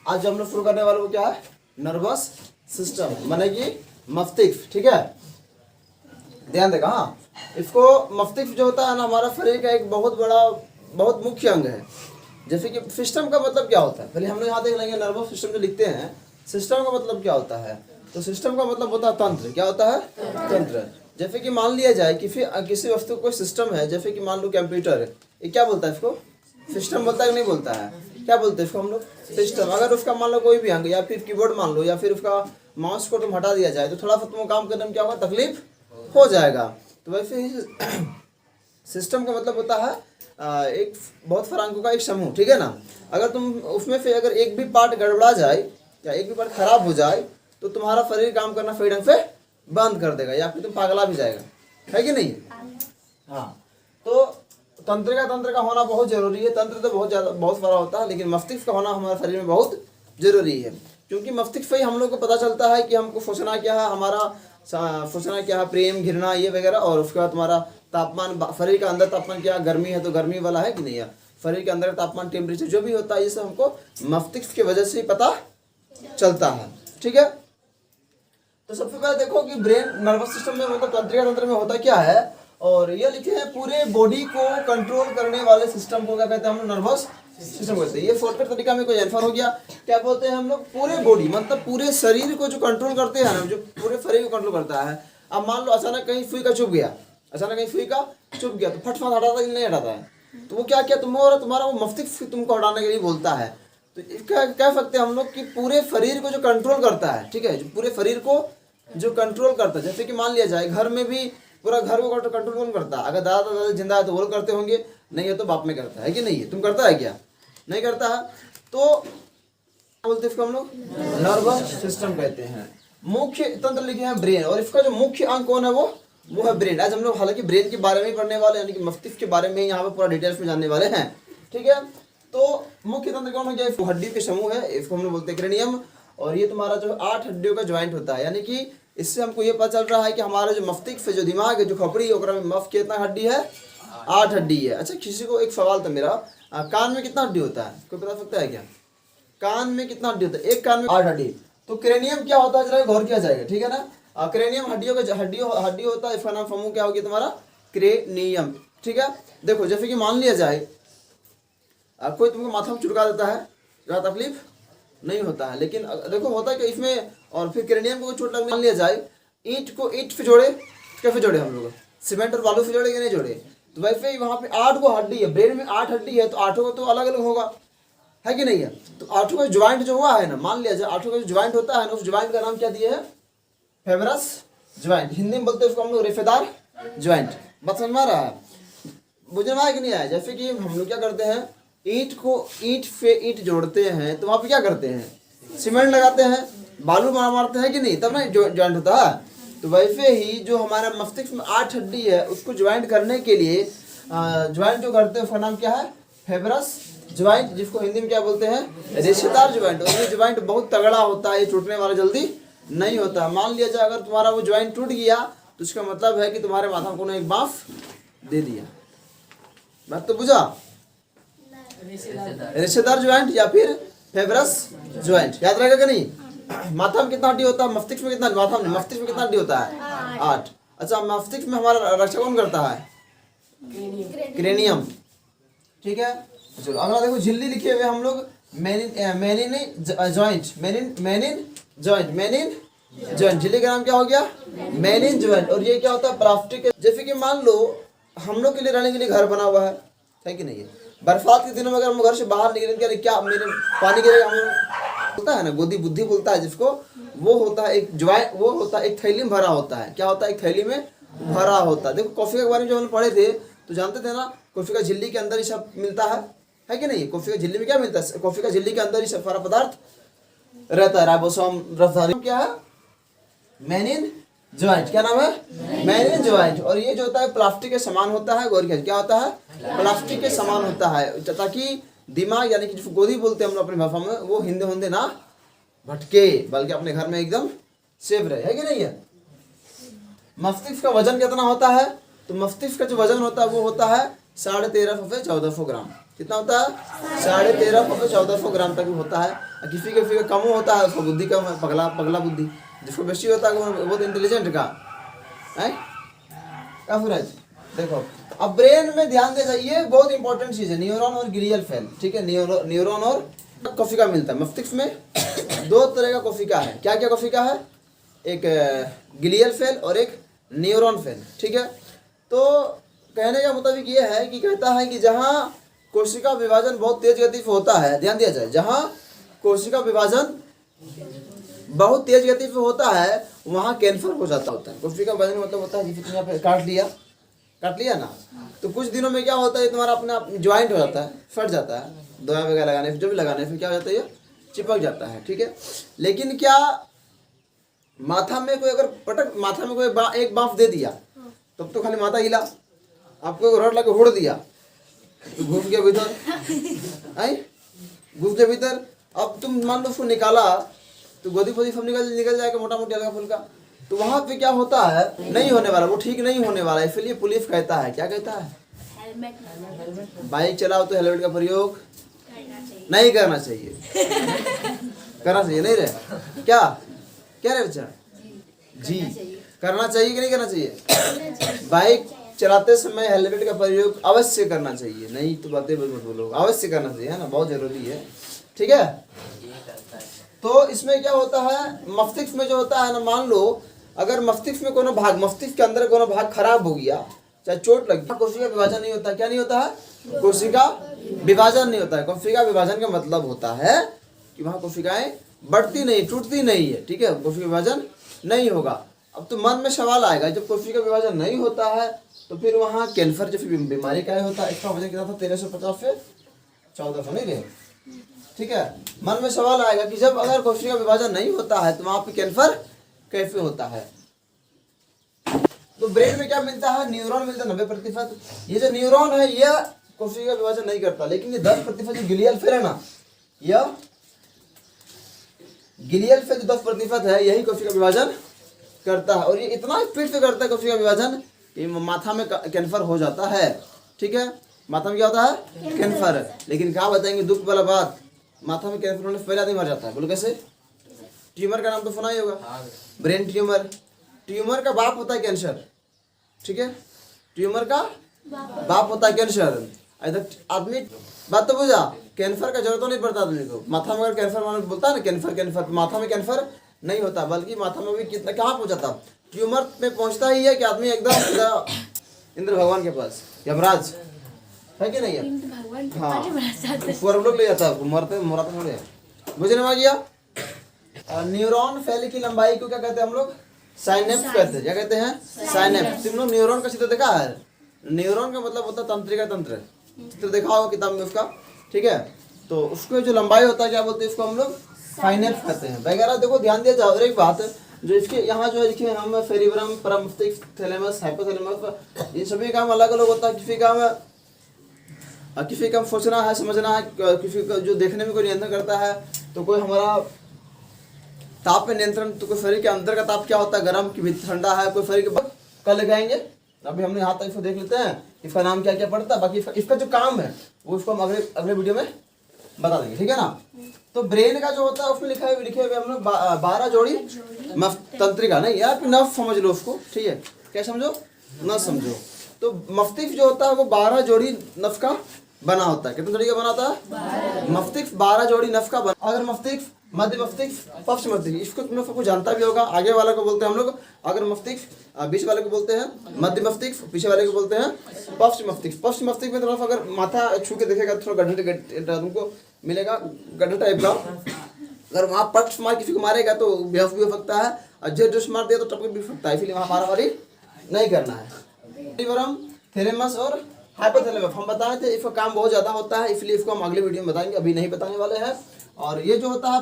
आज हम लोग शुरू करने वाले वो क्या है, नर्वस सिस्टम माने कि मस्तिष्क। ठीक है, ध्यान देगा। हाँ, इसको मस्तिष्क जो होता है ना, हमारा शरीर का एक बहुत बड़ा बहुत मुख्य अंग है। जैसे कि सिस्टम का मतलब क्या होता है, पहले हम लोग यहाँ देख लेंगे। नर्वस सिस्टम जो लिखते हैं, सिस्टम का मतलब क्या होता है, तो सिस्टम का मतलब होता है तंत्र। क्या होता है, तंत्र। जैसे कि मान लिया जाए कि फिर किसी वस्तु को सिस्टम है, जैसे कि मान लो कंप्यूटर, ये क्या बोलता है, इसको सिस्टम बोलता है कि नहीं बोलता है, क्या बोलते हैं इसको हम लोग, सिस्टम। अगर उसका मान लो कोई भी अंग या फिर कीबोर्ड मान लो या फिर उसका माउस को तुम हटा दिया जाए तो थोड़ा सा तुमको काम करने में क्या होगा, तकलीफ हो जाएगा। तो वैसे ही सिस्टम का मतलब होता है एक बहुत सारे अंगों का एक समूह। ठीक है ना, अगर तुम उसमें से अगर एक भी पार्ट गड़बड़ा जाए या एक भी पार्ट खराब हो जाए तो तुम्हारा शरीर काम करना सही ढंग से बंद कर देगा या फिर तुम पागला भी जाएगा, है कि नहीं। हाँ, तो तंत्र का होना बहुत जरूरी है। तंत्र तो बहुत सारा होता है, लेकिन मस्तिष्क का होना हमारे शरीर में बहुत जरूरी है, क्योंकि मस्तिष्क से ही हम लोग को पता चलता है कि हमको सोचना क्या है, हमारा सोचना क्या है, प्रेम घृणा ये वगैरह। और उसके बाद तुम्हारा तापमान, शरीर का अंदर तापमान क्या, गर्मी है तो गर्मी वाला है कि नहीं है, शरीर के अंदर तापमान टेम्परेचर जो भी होता है ये सब हमको मस्तिष्क की वजह से ही पता चलता है। ठीक है, तो सबसे पहले देखो कि ब्रेन नर्वस सिस्टम में मतलब तंत्रिका तंत्र में होता क्या है, और ये लिखे हैं पूरे बॉडी को कंट्रोल करने वाले सिस्टम को क्या कहते हैं हम लोग, नर्वस सिस्टम कहते हैं। ये शॉर्टकट तरीका में कोई आंसर हो गया। क्या बोलते हैं हम लोग, पूरे बॉडी मतलब पूरे शरीर को जो कंट्रोल करते हैं ना, जो पूरे शरीर को कंट्रोल करता है। अब मान लो अचानक कहीं सुई का चुभ गया, अचानक कहीं सुई का चुभ गया तो फटफट हटाता है, नहीं हटाता है, तो वो क्या किया तुम्हारा वो मस्तिष्क तुमको हटाने के लिए बोलता है। तो क्या कह सकते हैं हम लोग कि पूरे शरीर को जो कंट्रोल करता है, ठीक है, जो पूरे शरीर को जो कंट्रोल करता है। जैसे कि मान लिया जाए घर में भी पूरा घर को कंट्रोल कौन करता है, अगर दादा दादा जिंदा है तो वो लोग करते होंगे, नहीं है तो बाप में करता है कि नहीं है, तुम करता है क्या, नहीं करता है। तो बोलते हैं इसको हम लोग नर्वस सिस्टम कहते हैं। मुख्य तंत्र लिखे हैं ब्रेन, और इसका जो मुख्य अंग कौन है वो है ब्रेन। आज हम लोग हालांकि ब्रेन के बारे में ही पढ़ने वाले, यानी कि मस्तिष्क के बारे में यहाँ पे पूरा डिटेल्स में जानने वाले हैं। ठीक है, तो मुख्य तंत्र कौन हो गया, हड्डी के समूह है, इसको हम लोग बोलते हैं क्रेनियम। और ये तुम्हारा जो 8 हड्डियों का ज्वाइंट होता है, यानी कि इससे हमको ये पता चल रहा है कि हमारा जो मस्तिष्क जो दिमाग है, जो खोपड़ी है, में मफ कितना हड्डी है, 8 हड्डी है। अच्छा, किसी को एक सवाल था मेरा, कान में कितना हड्डी होता है, कोई बता सकता है क्या, कान में कितना हड्डी होता है, एक कान में 8 हड्डी। तो क्रेनियम क्या होता है जरा गौर किया जाएगा। ठीक है ना, क्रेनियम हड्डियों का हड्डी होता है, इसका नाम समूह क्या होगी तुम्हारा, क्रेनियम। ठीक है, देखो जैसे कि मान लिया जाए कोई तुमको माथा में चुटका देता है, ज़्यादा तकलीफ नहीं होता है, लेकिन देखो होता है कि इसमें, और फिर क्रेनियम को चोट लगने, मान लिया जाए ईंट को ईंट से जोड़े, कैसे जोड़े हम लोग, सीमेंट और बालू से जोड़े कि नहीं जोड़े, तो वैसे ही वहाँ पे 8 को हड्डी है, ब्रेन में 8 हड्डी है, तो 8 को तो अलग अलग होगा, है कि नहीं है। तो 8 का ज्वाइंट जो हुआ है ना, मान लिया जाए 8 का जो ज्वाइंट होता है ना, उस ज्वाइंट का नाम क्या दिया है, फेमरस ज्वाइंट। हिंदी में बोलते हैं उसको हम लोग रेफेदार ज्वाइंट। बात समझ में आ रहा है, बुझे में आया कि नहीं आया। जैसे कि हम लोग क्या करते हैं, ईंट को ईंट से ईंट जोड़ते हैं, तो वहाँ पे क्या करते हैं, सीमेंट लगाते हैं, बालू मारते हैं कि नहीं, तब ना ज्वाइंट होता है। तो वैसे ही जो हमारा मस्तिष्क में 8 हड्डी है, उसको ज्वाइंट करने के लिए ज्वाइंट जो करते हैं उसका नाम क्या है, फेमरस ज्वाइंट, जिसको हिंदी में क्या बोलते हैं, रेशेदार ज्वाइंट। और ये ज्वाइंट बहुत तगड़ा होता है, ये टूटने वाला जल्दी नहीं होता। मान लिया जाए अगर तुम्हारा वो ज्वाइंट टूट गया तो उसका मतलब है कि तुम्हारे माथा को एक बाफ दे दिया। बात तो बुझा, रेशेदार ज्वाइंट या फिर फेमरस ज्वाइंट, याद रहेगा कि नहीं। माथा में कितना हड्डी होता है, मस्तिष्क में कितना, माथा में मस्तिष्क में कितना हड्डी होता है, 8। अच्छा, मस्तिष्क में हमारा रक्षा कौन करता है, क्रेनियम। ठीक है, चलो अगला देखो, झिल्ली लिखे हुए हम लोग मेनिन ज्वाइंट, झिल्ली का नाम क्या हो गया, मेनिन ज्वाइंट। और ये क्या होता है, प्लास्टिक। जैसे कि मान लो हम लोग के लिए रहने के लिए घर बना हुआ है कि नहीं है। बरसात के दिनों में अगर हम घर से बाहर निकलेंगे, क्या मेरे पानी गिरेगा, हम होता है ना, गोदी बुद्धि बोलता है जिसको, वो होता है एक ज्वाइंट, वो होता है एक थैली में भरा होता है। क्या होता है, एक थैली में भरा होता है। देखो कॉफी के बारे में जब हम पढ़े थे तो जानते थे ना, कॉफी का झिल्ली के अंदर ही सब मिलता है कि नहीं। कॉफी का झिल्ली में क्या मिलता है, कॉफी का झिल्ली के अंदर ही सब सारा पदार्थ रहता है, राइबोसोम, रफ्तारी, क्या है, मेनिन ज्वाइंट। क्या नाम है, मेनिन ज्वाइंट। और ये जो होता है प्लास्टिक के समान होता है, गौर किया, क्या होता है, प्लास्टिक के समान होता है, ताकि दिमाग यानी कि जो गोदी बोलते हैं हम लोग अपनी भाषा में, वो हिंदे ना भटके, बल्कि अपने घर में एकदम सेफ रहे, है कि नहीं है। मस्तिष्क का वजन कितना होता है, तो मस्तिष्क का जो वजन होता है वो होता है 13.5 से 1400 ग्राम। कितना होता है 1350 से 1400 ग्राम तक होता है। और किसी का कम होता है, उसको बुद्धि कम है, पगला पगला बुद्धि। जिसको बेसी होता है वो बहुत इंटेलिजेंट का है। क्या सूरज देखो, अब ब्रेन में ध्यान दे जाइए, बहुत इंपॉर्टेंट चीज है, न्यूरॉन और ग्लियल सेल। ठीक है, न्यूरॉन और कोशिका मिलता है मस्तिष्क में। दो तरह का कोशिका है। क्या क्या कोशिका है? एक ग्लियल सेल और एक न्यूरॉन सेल। ठीक है, तो कहने का मुताबिक ये है कि कहता है कि जहाँ कोशिका विभाजन बहुत तेज गति से होता है, ध्यान दिया जाए, जहाँ कोशिका विभाजन बहुत तेज गति से होता है वहाँ कैंसर हो जाता होता है। कोशिका विभाजन मतलब होता है जिसे तुमने यहाँ पे काट लिया ना, तो कुछ दिनों में क्या होता है, तुम्हारा अपना ज्वाइंट हो जाता है, फट जाता है, दवा वगैरह लगाने से, जो भी लगाने से क्या हो जाता है, ये चिपक जाता है। ठीक है, लेकिन क्या माथा में कोई अगर माथा में कोई एक बांफ दे दिया तब तो खाली माथा हिला, आपको रड लगा उड़ दिया तो घुस गया भीतर, घुस गया भीतर। अब तुम मान लो उसको निकाला तो गोदी फोदी सब निकल जाएगा, मोटा मोटी हल्का फुल्का। तो वहां पे क्या होता है, नहीं होने वाला, वो ठीक नहीं होने वाला। इसलिए पुलिस कहता है, क्या कहता है, बाइक चलाओ तो हेलमेट का प्रयोग नहीं करना चाहिए। करना चाहिए नहीं रे? क्या क्या रे बच्चा जी, करना चाहिए कि नहीं करना चाहिए? बाइक चलाते समय हेलमेट का प्रयोग अवश्य करना चाहिए, नहीं तो बातें मत बोलो, अवश्य करना चाहिए, है ना, बहुत जरूरी है। ठीक है, तो इसमें क्या होता है, मस्तिष्क में जो होता है ना, मान लो अगर मस्तिष्क में कोनो भाग, मस्तिष्क के अंदर कोनो भाग खराब हो गया, चाहे चोट लग गई, कोशिका विभाजन नहीं होता। क्या नहीं होता है? कोशिका विभाजन नहीं होता है। कोशिका विभाजन का मतलब होता है कि वहाँ कोशिकाएं बढ़ती नहीं, टूटती नहीं है। ठीक है, कोशिका विभाजन नहीं होगा। अब तो मन में सवाल आएगा, जब कोशिका विभाजन नहीं होता है तो फिर वहाँ कैंसर जैसी बीमारी क्या होता है? इसका वजन कितना था? 1350 से 1400 नहीं रहे। ठीक है, मन में सवाल आएगा कि जब अगर कोशिका विभाजन नहीं होता है तो वहाँ पे कैंसर कैसे होता है? तो ब्रेन में क्या मिलता है? न्यूरॉन मिलता है 90%। ये जो न्यूरॉन है यह कोशिका विभाजन नहीं करता, लेकिन ये 10% जो ग्लियल सेल है ना, यह ग्लियल सेल जो 10% है यही कोशिका विभाजन करता है। और ये इतना स्पीड से करता है कोशिका विभाजन कि माथा में कैंसर हो जाता है। ठीक है, माथा में क्या होता है? कैंसर। लेकिन क्या बताएंगे दुख वाला बात, माथा में कैंसर होने से पहले आदमी मर जाता है। बोलो कैसे? ट्यूमर का नाम तो सुना ही होगा, ब्रेन ट्यूमर। ट्यूमर का बाप होता है कैंसर। ठीक है, ट्यूमर का बाप होता है कैंसर। आदमी बात तो बुझा, कैंसर का जरूरत तो नहीं पड़ता आदमी को। माथा में अगर कैंसर बोलता है ना, कैंसर, माथा में कैंसर नहीं होता, बल्कि माथा में भी कितना कहाँ पहुंचाता, ट्यूमर में पहुंचता ही है कि आदमी एकदम इंद्र भगवान के पास, यमराज है कि नहीं है? हाँ, ऊपर लोग ले जाता है, मरते थोड़े। बुझने में आ गया? न्यूरॉन सेल की लंबाई को क्या कहते हैं हम लोग? साइनेप्स कहते हैं। क्या कहते हैं? साइनेप्स। तुम लोग न्यूरॉन का चित्र देखा है? न्यूरॉन का मतलब होता है तंत्रिका तंत्र, चित्र देखा होगा किताब में उसका। ठीक है, तो उसको जो लंबाई होता है क्या बोलते हैं? इसको हम लोग साइनेप्स कहते हैं वगैरह। देखो ध्यान दिया जाए। और एक बात जो इसके यहाँ जो लिखे हम सेरिब्रम, परमस्तिष्क, थैलेमस, हाइपोथैलेमस, इन सभी काम अलग अलग होता है। किसी का सोचना है, समझना है, किसी का जो देखने में कोई नियंत्रण करता है, तो कोई हमारा ताप में नियंत्रण, तो कोई शरीर के अंदर का ताप क्या होता है, गर्म की ठंडा है, कोई शरीर के कल लगाएंगे। अभी हमने यहाँ तक इसको देख लेते हैं, इसका नाम क्या क्या पड़ता है, बाकी इसका जो काम है वो इसको हम अगले वीडियो में बता देंगे। ठीक है ना? तो ब्रेन का जो होता है उसमें लिखे हुए हम लोग 12 जोड़ी तंत्रिका, नहीं यार नर्व समझ लो उसको। ठीक है, क्या समझो? न समझो। तो मस्तिष्क जो होता है वो 12 जोड़ी नर्व का बना होता है। कितने जोड़ी का बना होता है? मस्तिष्क 12 जोड़ी नर्व का बना। अगर मस्तिष्क, मध्य मस्तिष्क, पश्च मस्तिष्क, इसको तुम लोग सबको जानता भी होगा। आगे वाला को बोलते हैं हम लोग अगर मस्तिष्क, बीच वाले को बोलते हैं मध्य मस्तिष्क, पीछे वाले को बोलते हैं पश्च मस्तिष्क। पश्च मस्तिष्क में थोड़ा अगर माथा छू के देखेगा थोड़ा गड्ढा तुमको मिलेगा, गड्ढा टाइप का। अगर वहाँ पक्ष मार किसी को मारेगा तो बेहोश भी हो सकता है, और जोश मार दिया तो टपक भी सकता है। इसलिए वहाँ मारामारी नहीं करना है। सेरिब्रम, थैलेमस और हाइपोथैलेमस हम बताए थे, इसका काम बहुत ज्यादा होता है, इसलिए इसको हम अगले वीडियो में बताएंगे, अभी नहीं बताने वाले हैं। और ये जो होता है